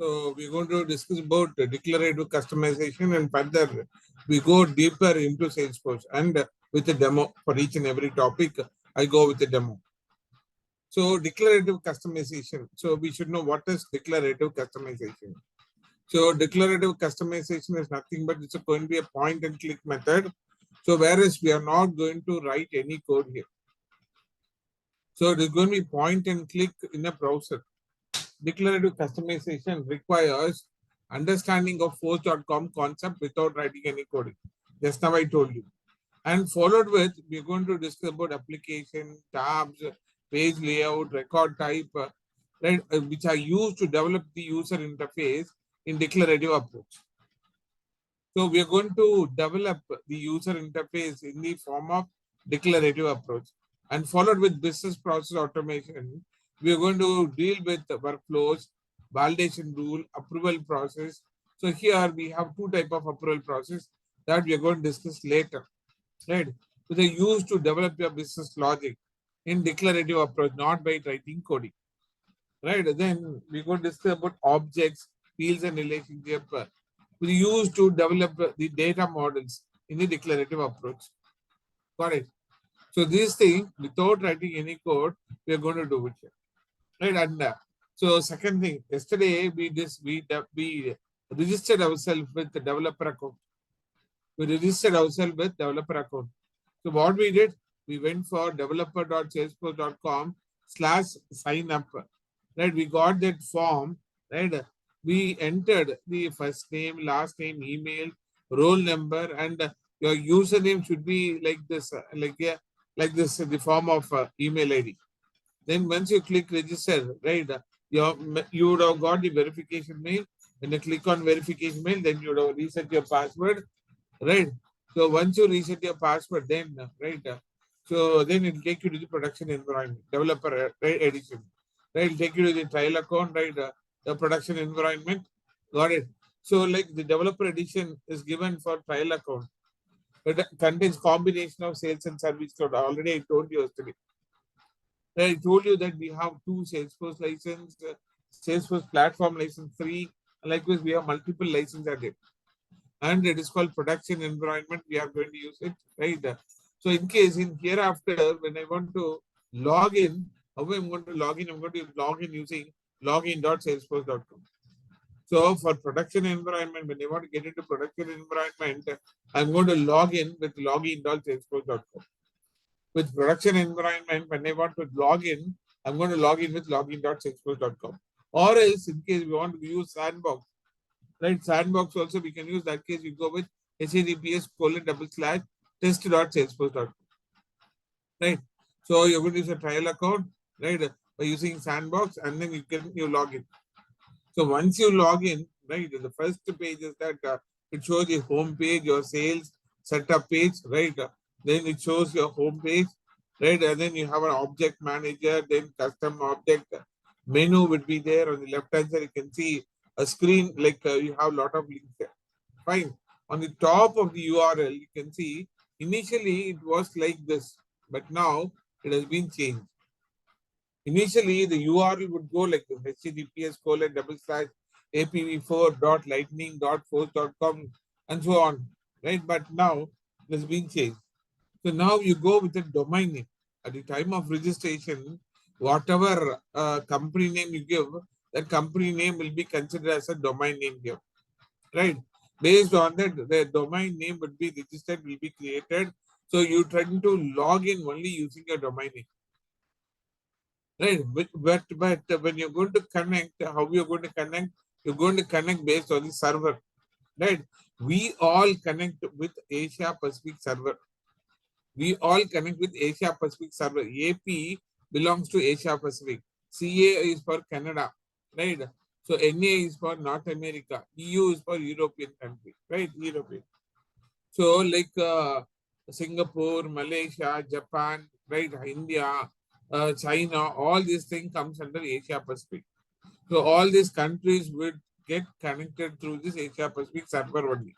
So we're going to discuss about declarative customization, and further we go deeper into Salesforce and with a demo for each and every topic. I go with a demo. So declarative customization. So we should know what is declarative customization. So declarative customization is nothing but it's going to be a point and click method. So whereas we are not going to write any code here. So it is going to be point and click in a browser. Declarative customization requires understanding of force.com concept without writing any coding. Just now I told you. And followed with, we're going to discuss about application, tabs, page layout, record type, right, which are used to develop the user interface in declarative approach. So we are going to develop the user interface in the form of declarative approach. And followed with business process automation, we are going to deal with workflows, validation rule, approval process. So here we have two type of approval process that we are going to discuss later, right? So they used to develop your business logic in declarative approach, not by writing coding, right? Then we're going to discuss about objects, fields, and relationship. We use to develop the data models in the declarative approach. Got it? So these things, without writing any code, we are going to do it here. Right? And so second thing, yesterday we registered ourselves with the developer account. We registered ourselves with developer account. So what we did, we went for developer.salesforce.com/sign up. Right? We got that form, right? We entered the first name, last name, email, roll number, and your username should be like this, like this, the form of email ID. Then once you click register, right, you would have got the verification mail. When you click on verification mail, then you would have reset your password, right? So once you reset your password, then right, so then it will take you to the production environment, developer edition, right? It'll take you to the trial account, right? The production environment, got it. So like the developer edition is given for trial account. It contains combination of sales and service cloud. Already I told you yesterday. I told you that we have two Salesforce license, Salesforce platform license 3. Likewise, we have multiple licenses at it. And it is called production environment. We are going to use it, right? So in case in hereafter, when I want to log in, how am I going to log in? I'm going to log in using login.salesforce.com. So for production environment, when I want to get into production environment, I'm going to log in with login.salesforce.com. With production environment, when I want to log in, I'm going to log in with login.salesforce.com. Or else, in case we want to use Sandbox, right? Sandbox also we can use. That case, we go with https://test.salesforce.com. Right? So you're going to use a trial account, right? By using Sandbox, and then you log in. So once you log in, right, the first page is that it shows the home page, your sales setup page, right? Then it shows your home page, right? And then you have an object manager, then custom object menu would be there. On the left hand side, you can see a screen like you have a lot of links there. Fine. On the top of the URL, you can see initially it was like this, but now it has been changed. Initially, the URL would go like this, https://apv4.lightning.force.com and so on, right? But now it has been changed. So now you go with a domain name. At the time of registration, whatever company name you give, that company name will be considered as a domain name here, right? Based on that, the domain name would be registered, will be created. So you try to log in only using your domain name. Right, but when you're going to connect, how you're going to connect? You're going to connect based on the server, right? We all connect with Asia Pacific server. We all connect with Asia Pacific server. AP belongs to Asia Pacific. CA is for Canada, right? So NA is for North America. EU is for European country, right? European. So like Singapore, Malaysia, Japan, right? India, China, all these things comes under Asia Pacific. So all these countries would get connected through this Asia Pacific server only,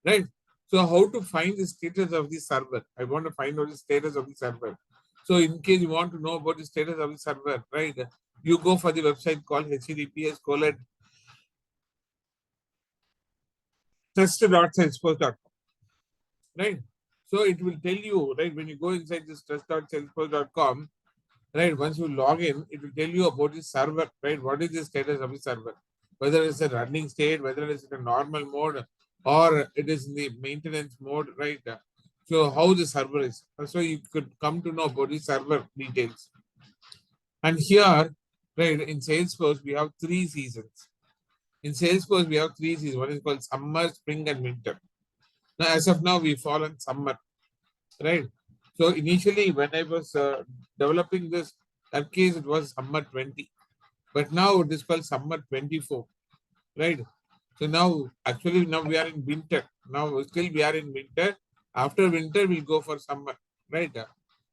right? So how to find the status of the server? I want to find out the status of the server. So in case you want to know about the status of the server, right? you go for the website called https test.salesforce.com, right? So it will tell you, right, when you go inside this test.salesforce.com, right, once you log in, it will tell you about the server, right? What is the status of the server? Whether it's a running state, whether it's in a normal mode, or it is in the maintenance mode, right? So how the server is. So you could come to know about the server details. And here, right, in Salesforce, we have 3 seasons. In Salesforce, we have 3 seasons. One is called summer, spring, and winter. Now, as of now, we fall in summer, right? So initially, when I was developing this, that case, it was summer 20. But now it is called summer 24, right? So now, actually, now we are in winter. Now, still we are in winter. After winter, we'll go for summer, right?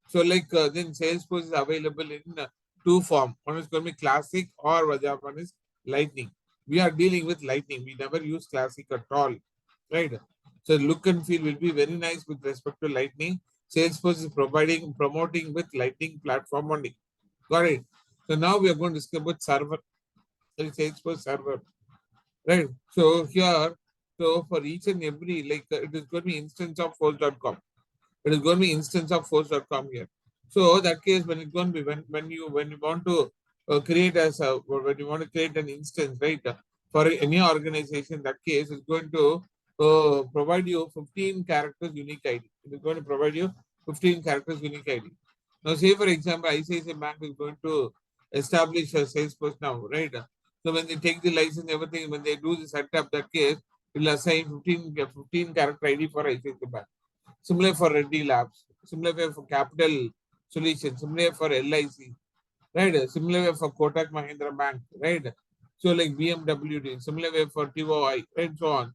So, like, then Salesforce is available in 2 forms. One is going to be classic, or the other one is lightning. We are dealing with lightning. We never use classic at all, right? So, look and feel will be very nice with respect to lightning. Salesforce is promoting with lightning platform only. Got it? So, now we are going to discuss about server, Salesforce server, right? So, here, so for each and every, like, it is going to be instance of force.com. It is going to be instance of force.com here. So that case, when it's going to be when you want to create as a or when you want to create an instance, right? For any organization, that case is going to provide you 15 characters unique ID. It is going to provide you 15 characters unique ID. Now, say for example, ICICI Bank is going to establish a Salesforce now, right? So when they take the license, everything, when they do the setup, that case, it will assign 15 character ID for ICICI Bank. Similar for Reddy Labs, similar way for Capital Solutions, similar for LIC, right? Similar way for Kotak Mahindra Bank, right? So like BMW, similar way for TOI, and so on.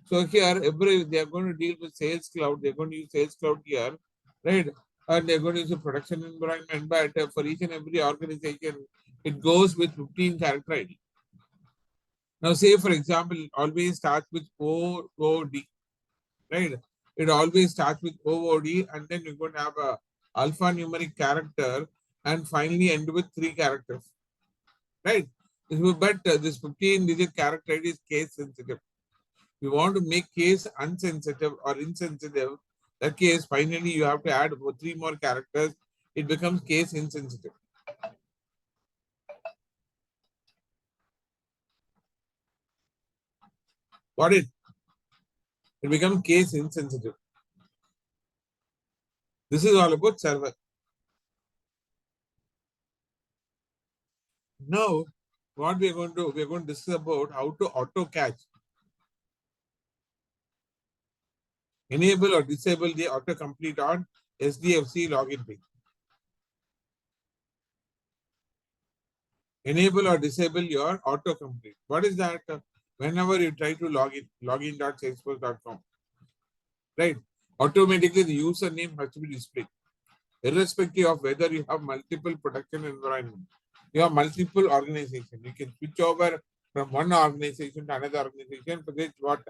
So here, they are going to deal with Sales Cloud. They're going to use Sales Cloud here, right? And they're going to use a production environment. But for each and every organization, it goes with 15 character ID. Now, say for example, it always starts with OOD, right? It always starts with OOD, and then you're going to have a alphanumeric character, and finally end with 3 characters, right? But this 15-digit character ID is case sensitive. We want to make case unsensitive or insensitive. That case, finally, you have to add 3 more characters. It becomes case insensitive. Got it? It becomes case insensitive. This is all about server. Now, what we are going to do, we are going to discuss about how to auto catch. Enable or disable the autocomplete on SDFC login page. Enable or disable your autocomplete. What is that? Whenever you try to login.salesforce.com, right? Automatically the username has to be displayed, irrespective of whether you have multiple production environment. You have multiple organizations. You can switch over from one organization to another organization for this what.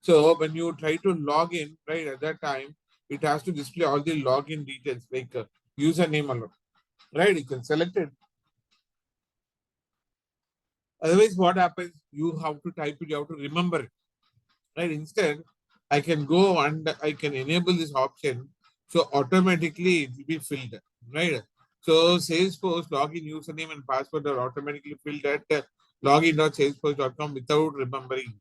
So when you try to log in, right, at that time, it has to display all the login details like username alone, right? You can select it. Otherwise, what happens? You have to type it, you have to remember it, right? Instead, I can go and I can enable this option. So automatically it will be filled, right? So Salesforce login username and password are automatically filled at login.salesforce.com without remembering.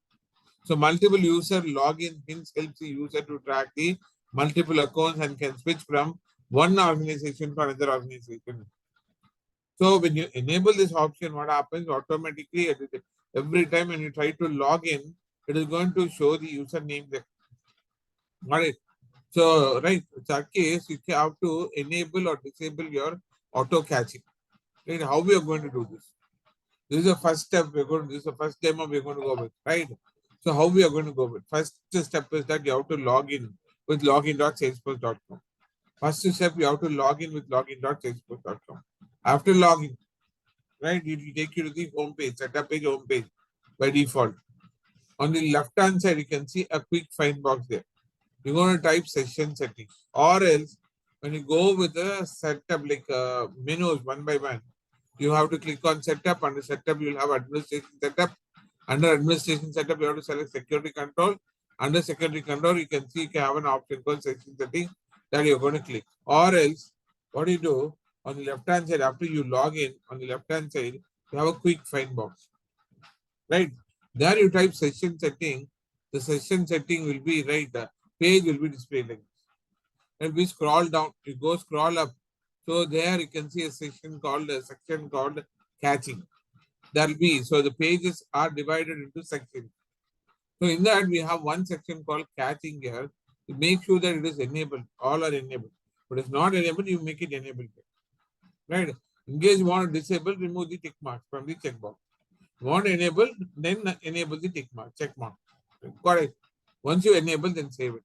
So multiple user login hints helps the user to track the multiple accounts and can switch from one organization to another organization. So when you enable this option, what happens automatically every time when you try to log in, it is going to show the username there. Got it? So, right, in that case, you have to enable or disable your auto catching. Right? How we are going to do this? This is the first step we're going to, this is the first demo we're going to go with, right? So how we are going to go with? First step is that you have to log in with login.salesforce.com. First step, you have to log in with login.salesforce.com. After login, right, it will take you to the home page, setup page, home page by default. On the left-hand side, you can see a quick find box there. You're going to type session settings, or else when you go with a setup like menus one by one, You have to click on setup. Under setup, you will have administration setup. Under administration setup, you have to select security control. Under security control, you can see you can have an option called session setting that you're going to click. Or else, what do you do? On the left hand side, after you log in, on the left hand side, you have a quick find box. Right? There you type session setting. The session setting will be right. The page will be displayed like this. And we scroll down, you go scroll up. So there you can see a section called catching. There'll be, so the pages are divided into sections. So in that we have one section called catching here. To make sure that it is enabled, all are enabled. But if it's not enabled, you make it enabled. Right? In case you want to disable, remove the tick mark from the checkbox. Want to enable, then enable the tick mark, check mark. Got it. Once you enable, then save it.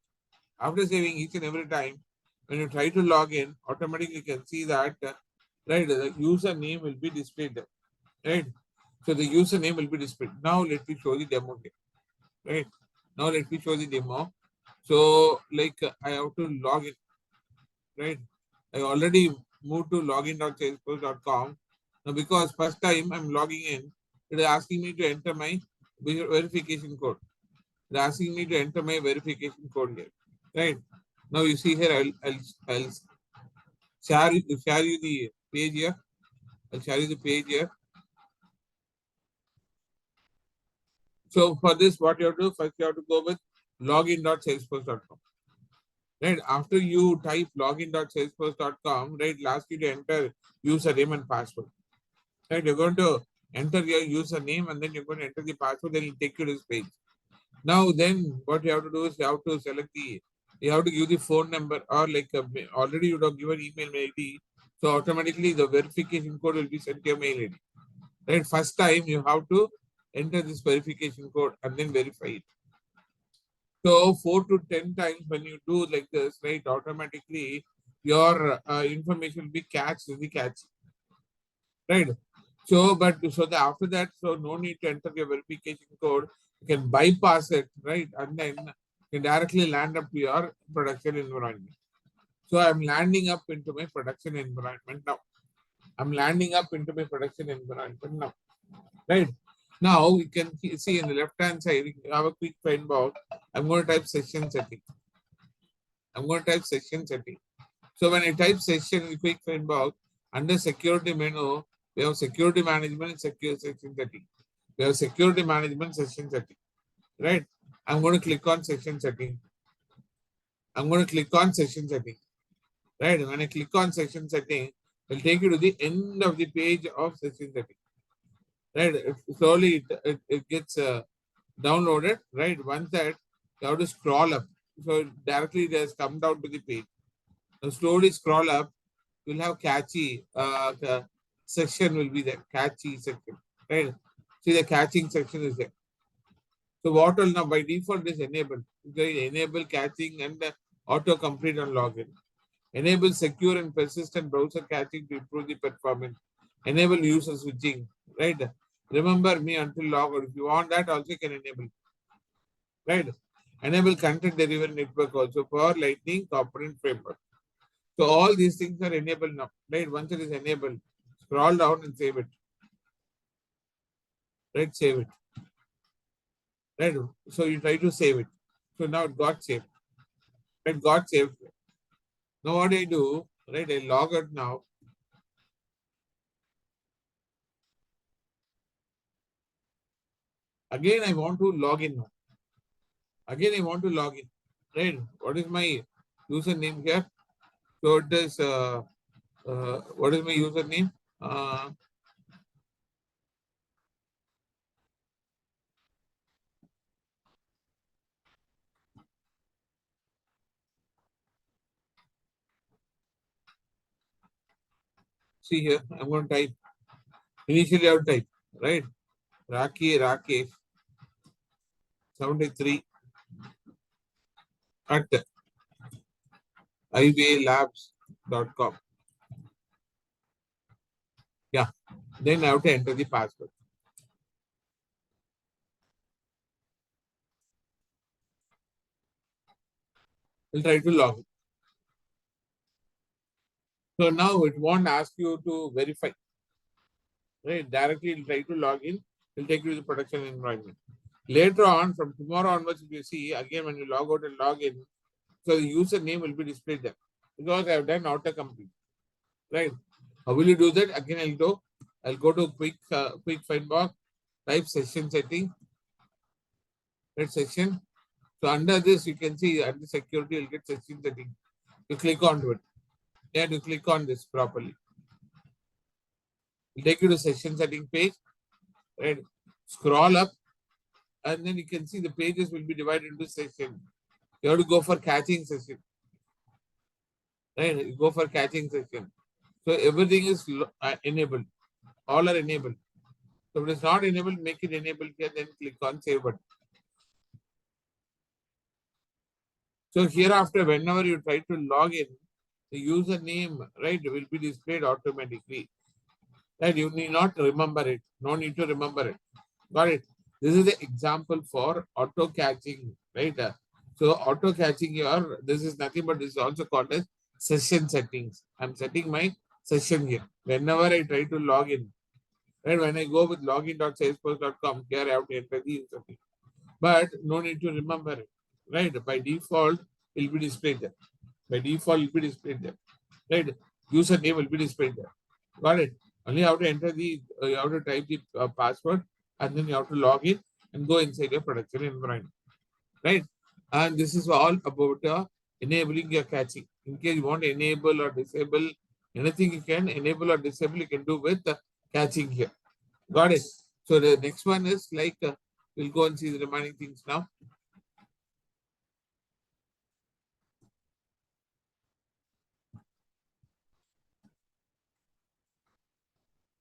After saving each and every time, when you try to log in, automatically you can see that right, the username will be displayed there. Right. So the username will be displayed. Now let me show the demo here. Right. Now let me show the demo. So like I have to log in. Right. I already moved to login.salesforce.com. Now because first time I'm logging in, it is asking me to enter my verification code. It's asking me to enter my verification code here. Right. Now you see here, I'll share you the page here. I'll share you the page here. So for this, what you have to do, first you have to go with login.salesforce.com. Right. After you type login.salesforce.com, right, last you to enter username and password. Right. You're going to enter your username and then you're going to enter the password, then it'll take you to this page. Now then what you have to do is you have to select you have to give the phone number or like already you have given email ID. So automatically the verification code will be sent to your mail ID. Right. First time you have to enter this verification code and then verify it. So 4 to 10 times when you do like this, right, automatically your information will be catched in the catch. Right. So, but so the, after that, so no need to enter your verification code. You can bypass it, right? And then you can directly land up to your production environment. So I'm landing up into my production environment now. I'm landing up into my production environment now. Right. Now you can see in the left hand side, you have a quick find box. I'm going to type session setting. I'm going to type session setting. So when I type session in the quick find box, under security menu, we have security management and secure section setting. We have security management section setting. Right. I'm going to click on section setting. I'm going to click on section setting. Right. When I click on section setting, it will take you to the end of the page of section setting. Right. Slowly it gets downloaded. Right. Once that, you have to scroll up. So directly it has come down to the page. Now slowly scroll up. You'll have catchy the section will be there. Catchy section. Right. See the catching section is there. So what will now by default is enabled. Enable catching and auto complete on login. Enable secure and persistent browser catching to improve the performance. Enable user switching. Right. Remember me until logout. If you want that, also you can enable. Right. Enable content delivery network also for Lightning component framework. So all these things are enabled now. Right. Once it is enabled, scroll down and save it. Right. Save it. Right. So you try to save it. So now it got saved. It got saved. Now what I do, right? I log out now. Again, I want to log in now. Again, I want to log in. Right? What is my username here? So it is what is my username? See here, I'm going to type. Initially, I would type, right? Rakesh 73 at ivalabs.com. Yeah. Then I have to enter the password. I'll try to log in. So now it won't ask you to verify. right? Directly it'll try to log in, it'll take you to the production environment. Later on, from tomorrow onwards, if you see again when you log out and log in, so the username will be displayed there because I have done autocomplete, right? How will you do that? Again, I'll go to quick find box, type session setting, right? Session. So under this, you can see under security, you'll get session setting. You click onto it. Yeah, you click on this properly. It'll take you to session setting page, right? Scroll up, and then you can see the pages will be divided into session. You have to go for catching session, right? You go for catching session. So everything is enabled. All are enabled. So if it is not enabled, make it enabled here, then click on save button. So hereafter, whenever you try to log in, the username, right, will be displayed automatically. Right? You need not remember it. No need to remember it. Got it? This is the example for auto catching, right? So auto catching your, this is nothing but this is also called as session settings. I'm setting my session here. Whenever I try to log in, right? When I go with login.salesforce.com, here I have to enter the username. But no need to remember it, right? By default, it will be displayed there. By default, it will be displayed there, right? Username will be displayed there. Got it? Only you have to enter the, you have to type the password and then you have to log in and go inside your production environment, right? And this is all about enabling your catching. In case you want to enable or disable anything, you can enable or disable, you can do with catching here. Got it? So the next one is like, we'll go and see the remaining things now.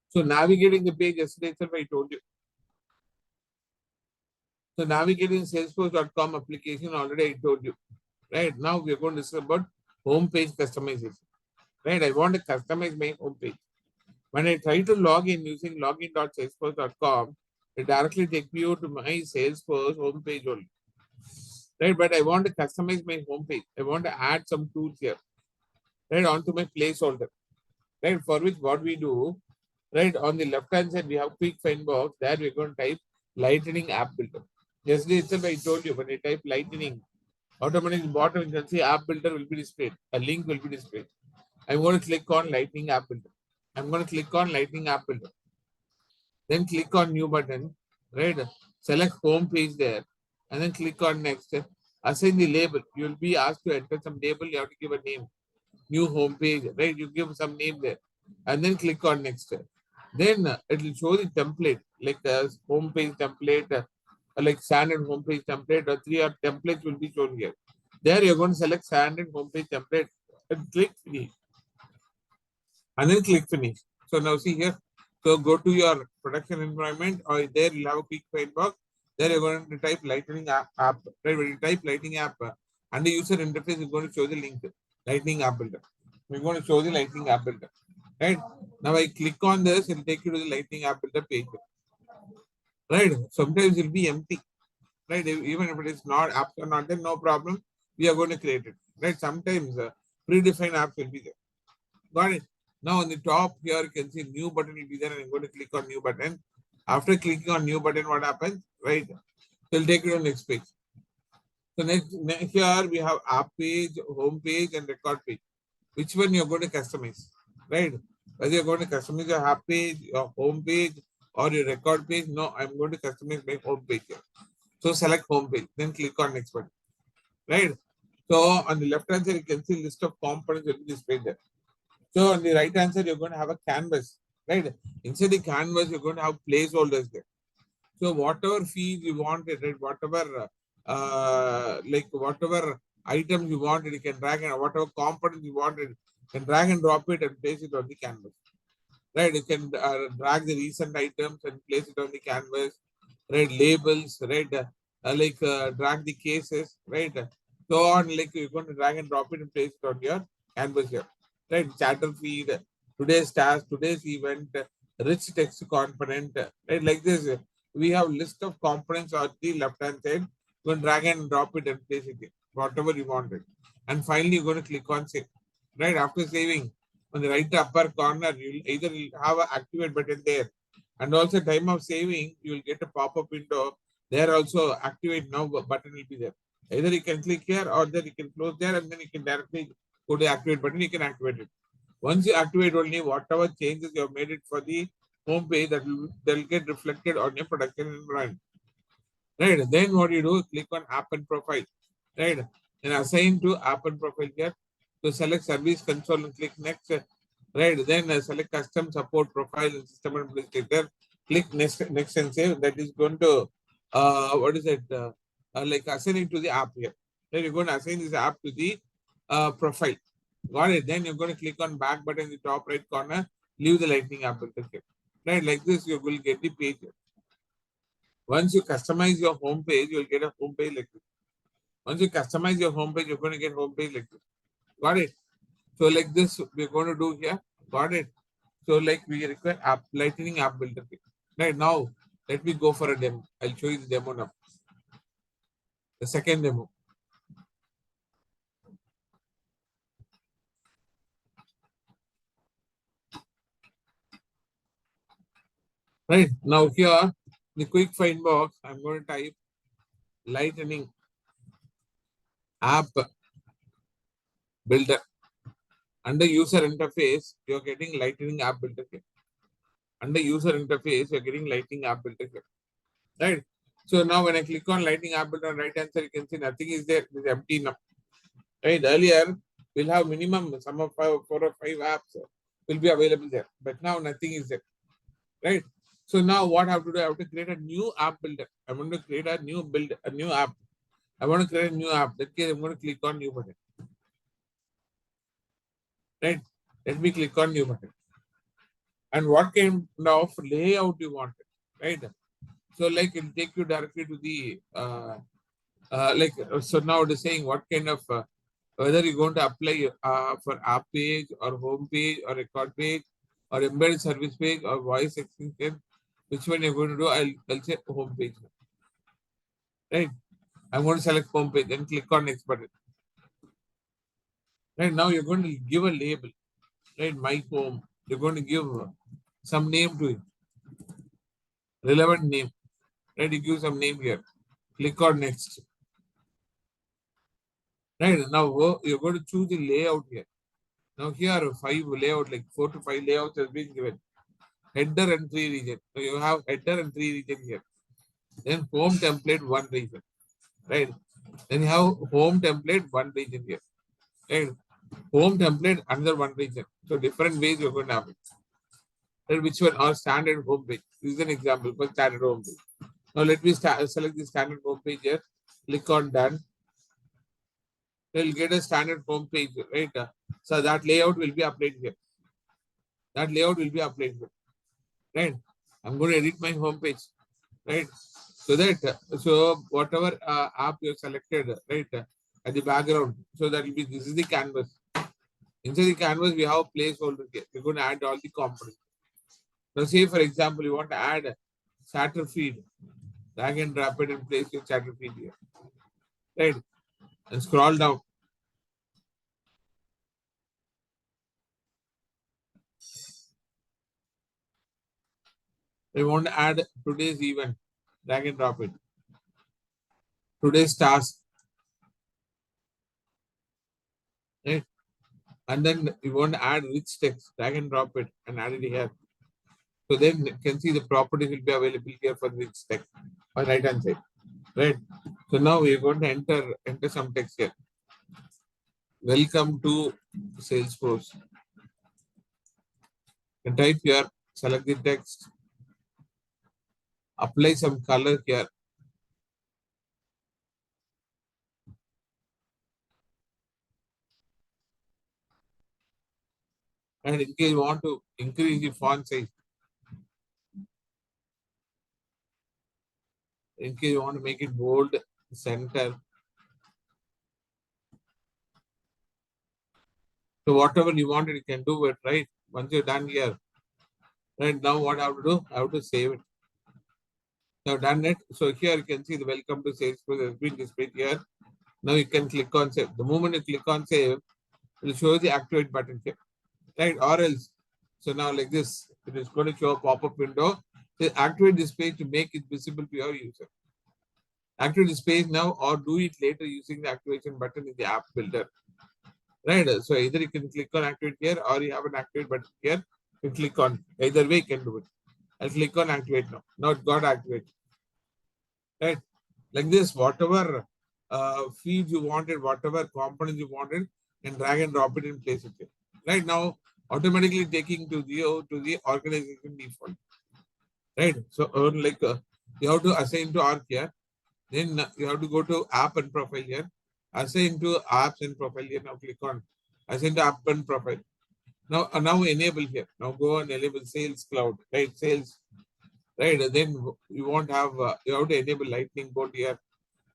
So navigating the page, yesterday itself I told you. So navigating Salesforce.com application, already I told you. Right now we are going to discuss about home page customization. Right, I want to customize my home page. When I try to log in using login.salesforce.com, it directly takes you to my Salesforce home page only. Right, but I want to customize my home page. I want to add some tools here, right, onto my placeholder. Right, for which what we do, right, on the left hand side we have quick find box. There we're going to type Lightning App Builder. Yesterday itself I told you when I type Lightning, automatically bottom you can see App Builder will be displayed. A link will be displayed. I'm going to click on Lightning App Builder. I'm going to click on Lightning App Builder. Then click on New button, right? Select Home page there, and then click on Next. Assign the label. You will be asked to enter some label. You have to give a name. New home page, right? You give some name there, and then click on Next. Then it will show the template, like the home page template, like standard home page template, or three or templates will be shown here. There you're going to select standard home page template and click Finish. And then click Finish. So now see here. So go to your production environment, or there you'll have a quick find box. There you're going to type Lightning app. Right? When you type Lightning app, and the user interface is going to show the link, Lightning App Builder. We're going to show the Lightning App Builder. Right? Now I click on this, it'll take you to the Lightning App Builder page. Right? Sometimes it'll be empty. Right? Even if it is not apps are not there, no problem. We are going to create it. Right? Sometimes predefined apps will be there. Got it? Now on the top here, you can see new button will be there, and I'm going to click on new button. After clicking on new button, what happens? Right? It'll take you to the next page. So next here we have app page, home page, and record page. Which one you're going to customize? Right? Whether you're going to customize your app page, your home page, or your record page. No, I'm going to customize my home page here. So select home page, then click on next button. Right? So on the left hand side, you can see list of components will be displayed there. So on the right hand side, you're going to have a canvas, right? Inside the canvas, you're going to have placeholders there. So whatever field you wanted, right? Whatever, like whatever items you wanted, you can drag and whatever components you wanted, you can drag and drop it and place it on the canvas, right? You can drag the recent items and place it on the canvas, right? Labels, right? Drag the cases, right? So on, like you're going to drag and drop it and place it on your canvas here, right? Chatter feed, today's task, today's event, rich text component, right? Like this, we have list of components on the left hand side. You can drag and drop it and place it here, whatever you wanted. And finally, you're going to click on save, right? After saving, on the right upper corner, you'll either have an activate button there, And also time of saving, you will get a pop-up window. There also activate now button will be there. Either you can click here or then you can close there and then you can directly go to activate button, you can activate it. Once you activate only whatever changes you have made it for the home page that will get reflected on your production environment. Right. Then what you do, click on app and profile. Right. And assign to app and profile here. To select service console and click next. Right. Then select custom support profile and system administrator. Click next and save. That is going to what is it? Like assigning to the app here. Then you're going to assign this app to the profile. Got it. Then you're going to click on back button in the top right corner. Leave the lightning app button here. Right. Like this, you will get the page here. Once you customize your home page, you'll get a home page like this. Once you customize your home page, you're going to get home page like this. Got it? So like this, we're going to do here. Got it? So like we require app lightning app builder. Right now, let me go for a demo. I'll show you the demo now. The second demo. Right now here, the quick find box, I'm going to type lightning app builder. Under user interface, you're getting lightning app builder here. Under user interface, you're getting lightning app builder here. Right. So now when I click on lightning app builder on right hand side, you can see nothing is there. It is empty now. Right. Earlier, we'll have minimum some of 4 or 5 apps will be available there. But now nothing is there. Right. So now what I have to do? I have to create a new app builder. I'm going to create a new app. I want to create a new app. That case, I'm going to click on new button. Right. Let me click on new button. And what kind of layout you want? Right. So like it'll take you directly to the so now it is saying what kind of whether you're going to apply for app page or home page or record page or embedded service page or voice extension, which one you're going to do? I'll say home page. Right. I'm going to select home page and click on next button. Right now you're going to give a label. Right, my home. You're going to give some name to it. Relevant name. Right, you give some name here. Click on next. Right, now you're going to choose the layout here. Now here are 5 layout, like 4 to 5 layouts has been given. Header and 3 region. So you have header and 3 region here. Then home template 1 region. Right. Then you have home template 1 region here. Right. Home template another 1 region. So different ways you're going to have it. Right. Which one are standard home page? This is an example for standard home page. Now let me select the standard home page here. Click on done. They'll get a standard home page, right? So that layout will be applied here. That layout will be applied here, right? I'm going to edit my home page, right? So that whatever app you selected, right, at the background, so that will be this is the canvas. Inside the canvas, we have placeholder here. We're going to add all the components. Now, say for example, you want to add chatter feed, drag and drop it and place your chatter feed here, right? And scroll down. We want to add today's event, drag and drop it. Today's task, right? And then we want to add rich text, drag and drop it and add it here. So then you can see the properties will be available here for rich text on right hand side, right? So now we are going to enter some text here. Welcome to Salesforce. You type here, select the text, apply some color here. And in case you want to increase the font size, in case you want to make it bold, center. So whatever you wanted, you can do it, right? Once you're done here, right? Now what I have to do? I have to save it. Now done it. So here you can see the welcome to Salesforce has been displayed here. Now you can click on save. The moment you click on save, it will show the activate button here, right? Or else, so now like this, it is going to show a pop-up window Activate this page to make it visible to your user. Activate this page now or do it later using the activation button in the app builder. Right. So either you can click on activate here or you have an activate button here. You click on either way you can do it. I'll click on activate now. Now it got activate. Right. Like this, whatever feeds you wanted, whatever components you wanted, and drag and drop it and place it here. Right now, automatically taking to the organization default. Right. So you have to assign to arc here. Then you have to go to app and profile here. Assign to apps and profile here. Now click on assign to app and profile. Now enable here. Now go and enable sales cloud. Right. Sales. Right. And then you won't have you have to enable lightning bolt here.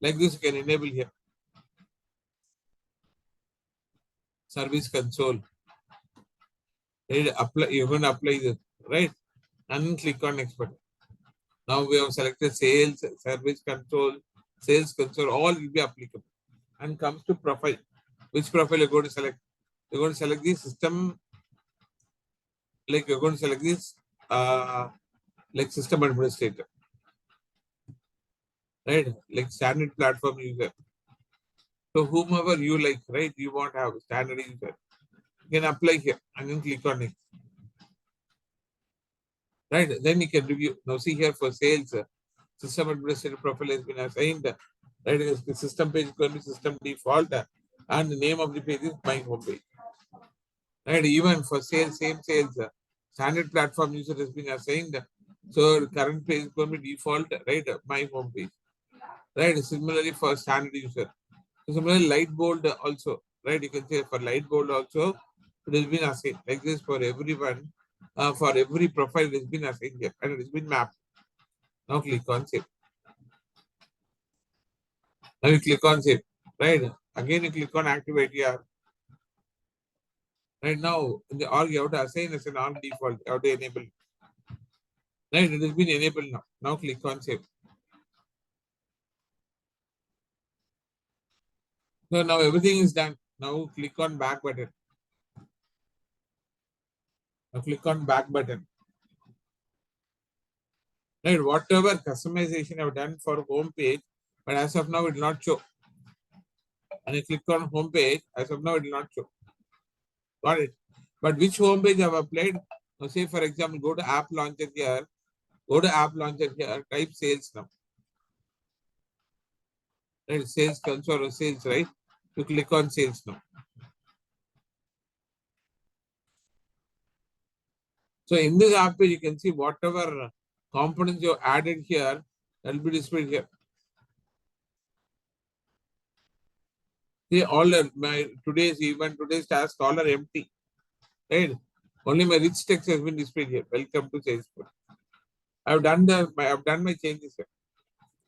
Like this, you can enable here. Service console. Right. Apply. You're going to apply this. Right. And then click on next button. Now we have selected sales, service control, sales console. All will be applicable. And comes to profile. Which profile you're going to select? You're going to select the system, like you're going to select this, like system administrator, right? Like standard platform user. So whomever you like, right? You want to have standard user. You can apply here and then click on it, right? Then you can review. Now see here for sales, system administrator profile has been assigned, right? The system page is going to be system default, and the name of the page is my home page. Right, even for sales, same sales, standard platform user has been assigned. So current page is going to be default, right? My home page. Right. Similarly for standard user. So similarly, light bold also, right? You can say for light bold also, it has been assigned like this for everyone. For every profile, it has been assigned here and it has been mapped. Now click on save. Now you click on save. Right. Again, you click on activate here. Right now, in the org, you have to assign as an org default. You have to enable. Right, it has been enabled now. Now click on save. So now everything is done. Now click on back button. Now click on back button. Right, whatever customization I've done for home page, but as of now it will not show. And I click on home page, as of now it will not show. Got it. But which home page I've applied? Now say for example, go to app launcher here. Go to app launcher here, type sales now. Right, sales console or sales, right? You click on sales now. So in this app page, you can see whatever components you added here, that will be displayed here. See, all my today's task all are empty. Right? Only my rich text has been displayed here. Welcome to Salesforce. I've done my changes here.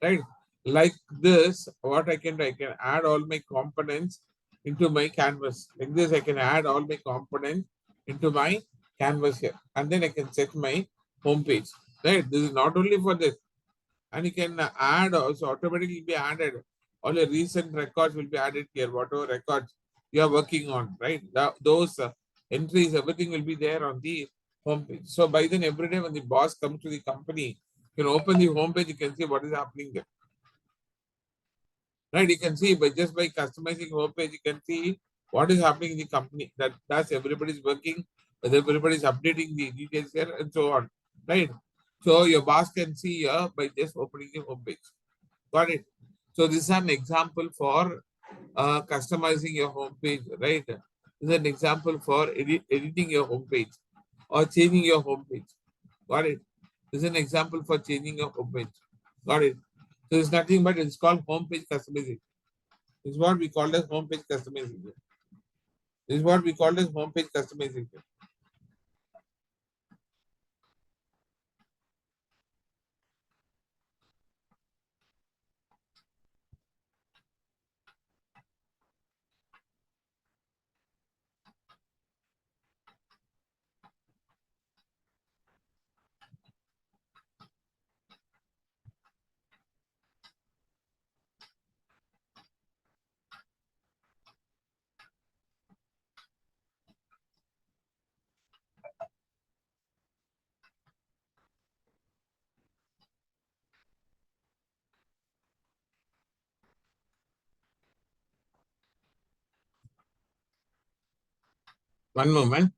Right? Like this, what I can do, I can add all my components into my canvas. Like this, I can add all my components into my canvas here. And then I can set my home page. Right? This is not only for this. And you can add also automatically be added. All your recent records will be added here, whatever records you are working on, right? Those entries, everything will be there on the homepage. So by then, every day when the boss comes to the company, you can open the homepage, you can see what is happening there. Right? You can see by just by customizing homepage, you can see what is happening in the company. That's everybody's working, whether everybody's updating the details here and so on. Right? So your boss can see here by just opening the homepage. Got it. So this is an example for customizing your homepage, right? This is an example for editing your homepage or changing your homepage. Got it. This is an example for changing your homepage. Got it. So it's nothing but it's called homepage customization. This is what we call as homepage customization. This is what we call as homepage customization. One moment.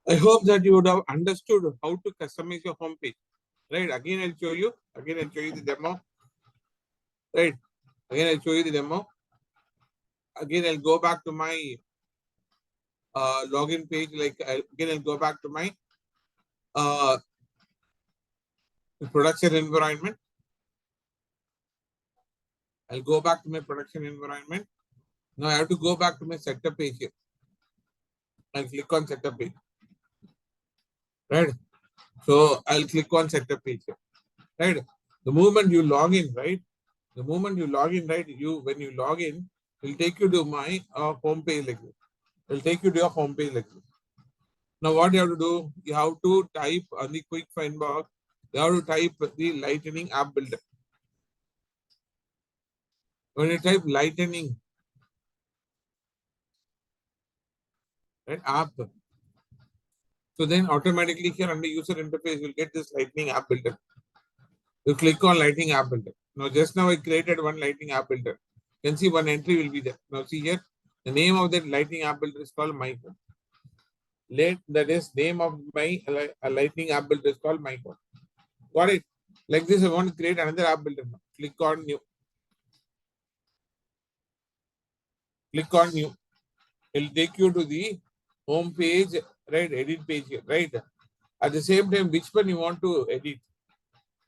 I hope that you would have understood how to customize your home page. Right. Again, I'll show you. Again, I'll show you the demo. Right. Again, I'll show you the demo. Again, I'll go back to my login page. Again, I'll go back to my uh, production environment. I'll go back to my production environment. Now I have to go back to my setup page here. I'll click on setup page. Right. So I'll click on setup page here. Right. The moment you log in, right? The moment you log in, right? When you log in, it'll take you to my home page like this. It'll take you to your home page like this. Now what you have to do, you have to type on the quick find box, you have to type the Lightning app builder. When you type Lightning, right, app, so then automatically here under user interface, you'll get this Lightning app builder. You click on Lightning app builder. Now just now I created one Lightning app builder. You can see one entry will be there. Now see here, the name of that Lightning app builder is called My Home. That is name of my Lightning app builder is called My Home. Got it? Like this, I want to create another app builder now. Click on new. Click on new. It'll take you to the home page, right? Edit page here, right? At the same time, which one you want to edit,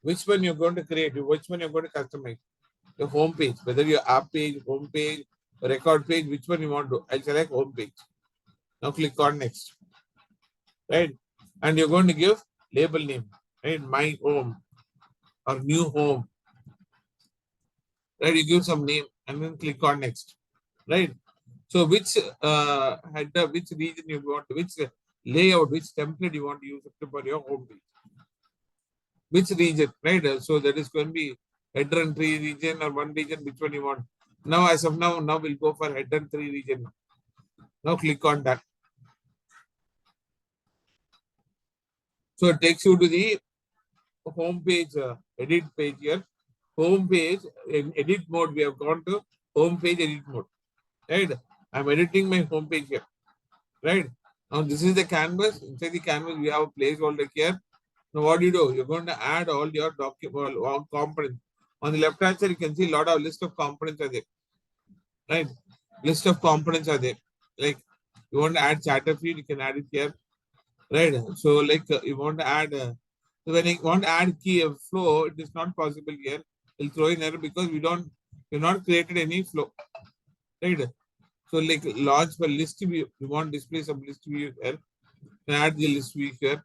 which one you're going to create, which one you're going to customize. The home page, whether your app page, home page, record page, which one you want to. I'll select home page. Now click on next, right? And you're going to give label name, right? My home or new home, right? You give some name and then click on next, right? So which header, which region you want, which layout, which template you want to use for your home page, which region, right? So that is going to be header and tree region or one region, which one you want. Now, as of now we'll go for header and tree region. Now click on that. So it takes you to the home page, edit page here. Home page in edit mode, we have gone to home page edit mode, right? I'm editing my home page here, right? Now this is the canvas. Inside the canvas, we have a placeholder here. Now what do? You're going to add all your document all components. On the left hand side, you can see a lot of list of components are there, right? List of components are there. Like you want to add charter feed, you can add it here, right? So you want to add. So when you want to add key flow, it is not possible here. It'll throw in error because we've not created any flow, right? So like launch for list view, you want to display some list view here. Can add the list view here,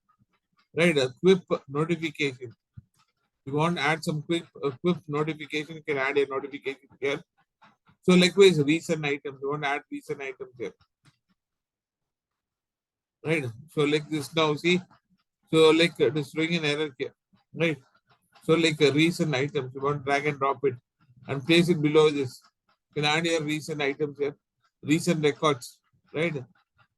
right? A quick notification. You want to add some quick notification, you can add a notification here. So likewise, recent items. You want to add recent items here, right? So like this now, see. So like it is throwing an error here, right? So like a recent items, you want to drag and drop it and place it below this. You can add your recent items here, recent records, right?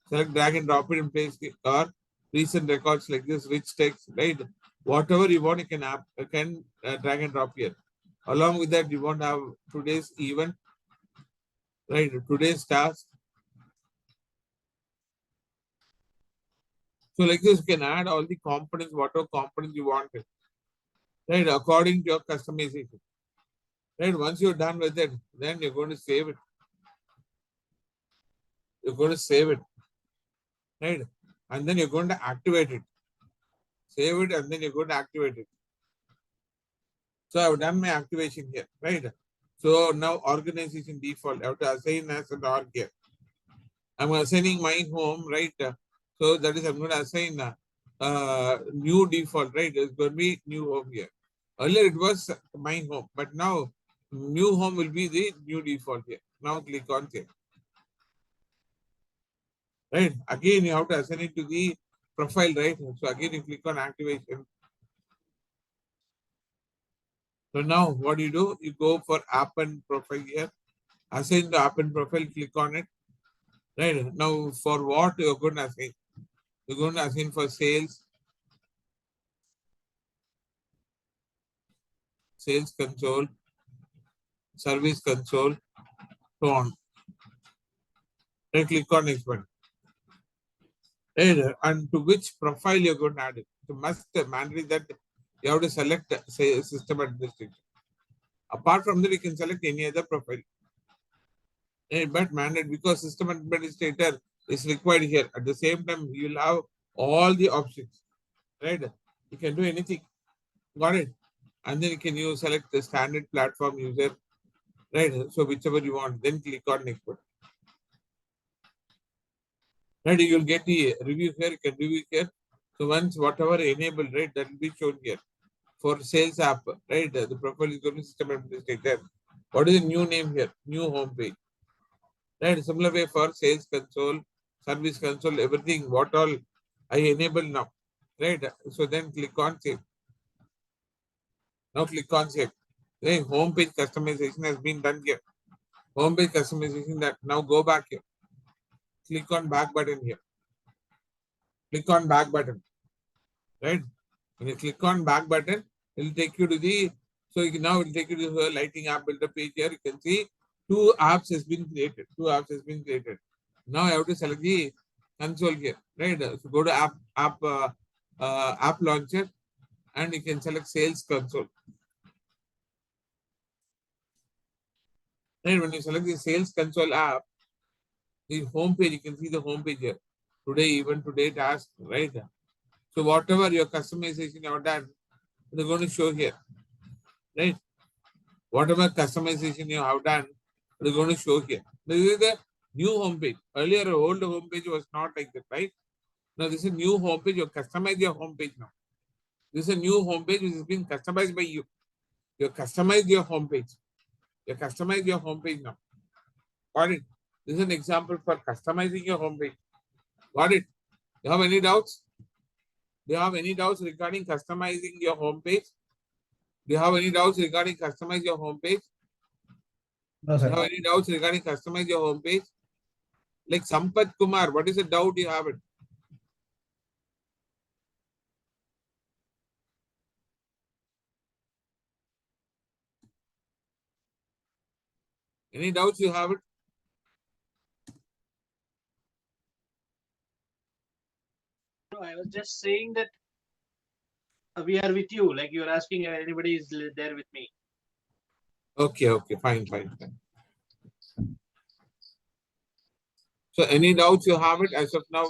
Select drag and drop it and place it, or recent records like this, rich text, right? Whatever you want, you can drag and drop here. Along with that, you want to have today's event, right? Today's task. So like this, you can add all the components, whatever components you want, right? According to your customization. Right, once you're done with it, then you're going to save it. You're going to save it, right? And then you're going to activate it. Save it and then you're going to activate it. So I've done my activation here, right? So now organization default, I have to assign as an org here. I'm assigning my home, right? So that is, I'm going to assign new default, right? It's going to be new home here. Earlier it was my home, but now new home will be the new default here. Now click on save, right? Again, you have to assign it to the profile, right? So again, you click on activation. So now what do? You go for app and profile here, assign the app and profile, click on it, right? Now for what you're going to assign? You're going to assign for sales, sales console, service console, so on. Then click on next one. Right? And to which profile you're going to add it. You must mandatory that you have to select say system administration. Apart from that, you can select any other profile. But mandate because system administrator is required here. At the same time, you'll have all the options. Right? You can do anything. Got it? And then you can use select the standard platform user. Right? So whichever you want, then click on next one. Right, you'll get the review here, you can review here. So once whatever enabled, right, that will be shown here. For sales app, right, the profile is going to system administrator. What is the new name here? New home page. Right, similar way for sales console, service console, everything, what all I enable now. Right, so then click on save. Now click on save. Right, home page customization has been done here. Home page customization that now go back here. Click on back button here. Click on back button. Right? When you click on back button, it will take you to the, so now it will take you to the lighting app builder page here. You can see two apps has been created. Two apps has been created. Now I have to select the console here, right? So go to app launcher and you can select sales console. Right? When you select the sales console app, the home page, you can see the home page here. Today, even today task, right? So whatever your customization you have done, they're going to show here, right? Whatever customization you have done, it is going to show here. This is the new homepage. Earlier, old homepage was not like that, right? Now, this is a new homepage. You customize your homepage now. This is a new homepage which has been customized by you. You customize your homepage. You customize your homepage now. Got it? This is an example for customizing your homepage. Got it? Do you have any doubts? Do you have any doubts regarding customizing your homepage? Do you have any doubts regarding customize your homepage? No, Do you sir. have any doubts regarding customize your homepage? Like Sampath Kumar, what is the doubt you have it? Any doubts you have it? No, I was just saying that we are with you. Like you're asking if anybody is there with me. Okay, okay, fine, fine, fine. So any doubts you have it as of now,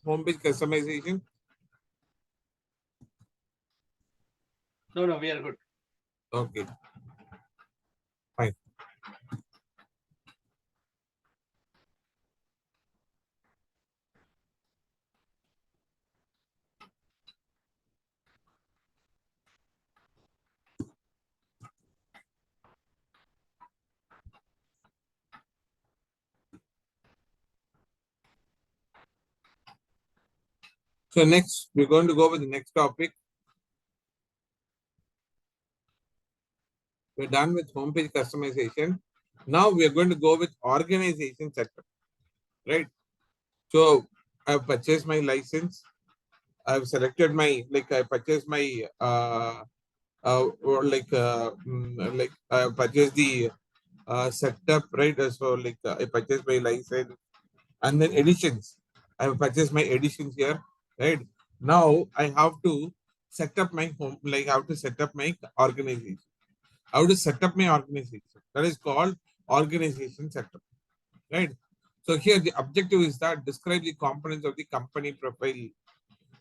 homepage customization? No, no, we are good. Okay, fine. So next, we're going to go with the next topic. We're done with homepage customization. Now we are going to go with organization setup, right? So I've purchased my license. I've selected my, like I purchased my, or like I purchased the setup, right? So like I purchased my license and then editions. I have purchased my editions here, right? Now I have to set up my home, like I have to set up my organization. I have to set up my organization. That is called organization setup, right? So here the objective is that describe the components of the company profile,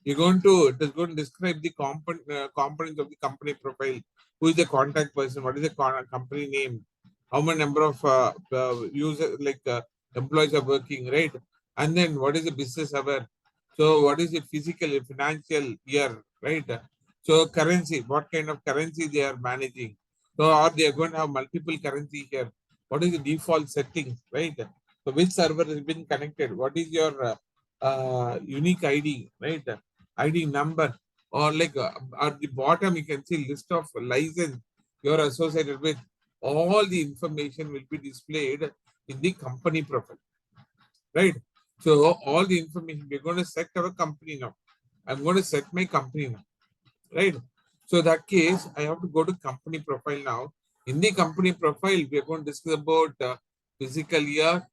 You're going to, it is going to describe the components of the company profile. Who is the contact person? What is the company name? How many number of users, like employees are working, right? And then what is the business hour? So what is the physical, financial year, right? So currency, what kind of currency they are managing? So are they going to have multiple currency here? What is the default settings, right? So which server has been connected? What is your unique ID, right? ID number, or like at the bottom you can see list of license you're associated with. All the information will be displayed in the company profile, right? So all the information, we're going to set our company now. I'm going to set my company now, right? So that case, I have to go to company profile now. In the company profile, we are going to discuss about physical year,